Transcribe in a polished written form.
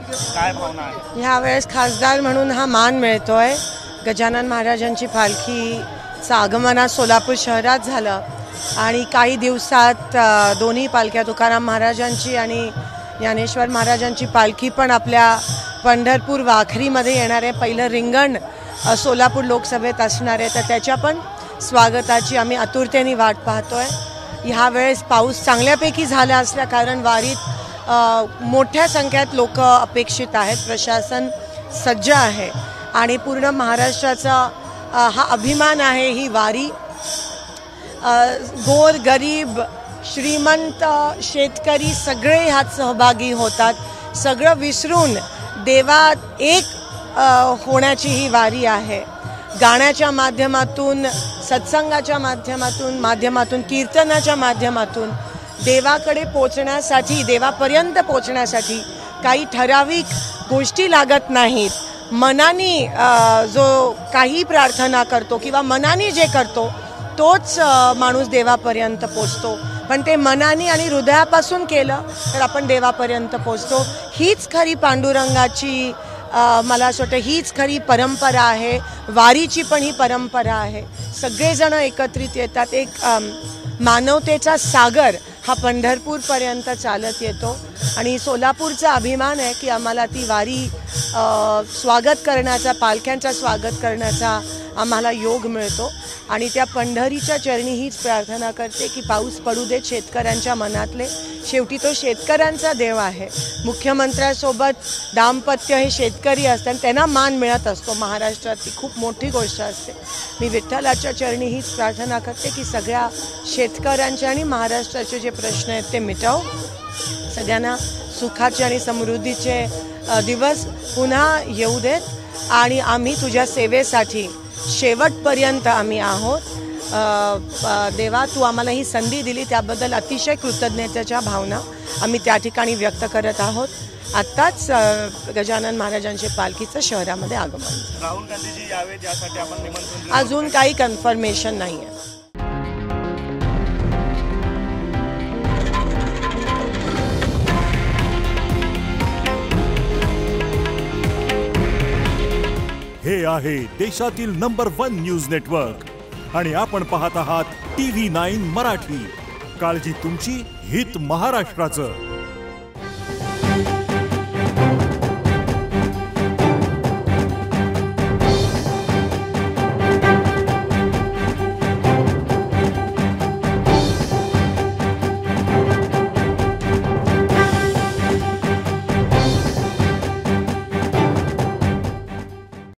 काय भावना आहे? ह्यावेळेस खासदार म्हणून हा मान मिळतोय. गजानन महाराजांची पालखीचं आगमन आज सोलापूर शहरात झालं आणि काही दिवसात दोन्ही पालख्या तुकाराम महाराजांची आणि ज्ञानेश्वर महाराजांची पालखी पण आपल्या पंढरपूर वाखरीमध्ये येणार आहे. पहिलं रिंगण सोलापूर लोकसभेत असणार आहे, तर त्याच्या पण स्वागताची आम्ही आतुरतेने वाट पाहतोय. ह्यावेळेस पाऊस चांगल्यापैकी झाला असल्या कारण वारीत मोठ्या संख्येत लोक अपेक्षित आहेत. प्रशासन सज्ज आहे आणि पूर्ण महाराष्ट्राचा हा अभिमान आहे ही वारी. गोर गरीब श्रीमंत शेतकरी सगळे ह्यात सहभागी होतात. सगळं विसरून देवात एक होण्याची ही वारी आहे. गाण्याच्या माध्यमातून, सत्संगाच्या माध्यमातून कीर्तनाच्या माध्यमातून देवाकडे पोचण्यासाठी, देवापर्यंत पोचण्यासाठी काही ठराविक गोष्टी लागत नाहीत. मनाने जो काही प्रार्थना करतो किंवा मनाने जे करतो तोच माणूस देवापर्यंत पोचतो. पण ते मनाने आणि हृदयापासून केलं तर आपण देवापर्यंत पोचतो. हीच खरी पांडुरंगाची मला असं वाटतं हीच खरी परंपरा आहे. वारीची पण ही परंपरा आहे. सगळेजण एकत्रित येतात. एक मानवतेचा सागर हा पंढरपूरपर्यंत चालत येतो आणि सोलापूरचा अभिमान आहे की आम्हाला ती वारी स्वागत करण्याचा, पालख्यांचा स्वागत करण्याचा आम्हाला योग मिळतो. आणि त्या पंढरीच्या चरणी हीच प्रार्थना करते की पाऊस पडू देत शेतकऱ्यांच्या मनातले. शेवटी तो शेतकऱ्यांचा देव आहे. मुख्यमंत्र्यांसोबत दाम्पत्य हे शेतकरी असतात, त्यांना मान मिळत असतो. महाराष्ट्रात ती खूप मोठी गोष्ट असते. मी विठ्ठलाच्या चरणी हीच प्रार्थना करते की सगळ्या शेतकऱ्यांचे आणि महाराष्ट्राचे जे प्रश्न आहेत ते मिटव. सगळ्यांना सुखाचे आणि समृद्धीचे दिवस पुन्हा येऊ देत आणि आम्ही तुझ्या सेवेसाठी शेवटपर्यंत आम्ही आहोत. देवा, तू आम्हाला ही संधी दिली त्याबद्दल अतिशय कृतज्ञतेच्या भावना आम्ही त्या ठिकाणी व्यक्त करत आहोत. आत्ताच गजानन महाराजांच्या पालखीचं शहरामध्ये आगमन. राहुल गांधीजी यावेत यासाठी आपण निमंत्रण अजून काही कन्फर्मेशन नाही आहे. हे आहे देशातील नंबर 1 न्यूज नेटवर्क आणि आपण पाहत आहात TV9 मराठी. काळजी तुमची, हित महाराष्ट्राचं.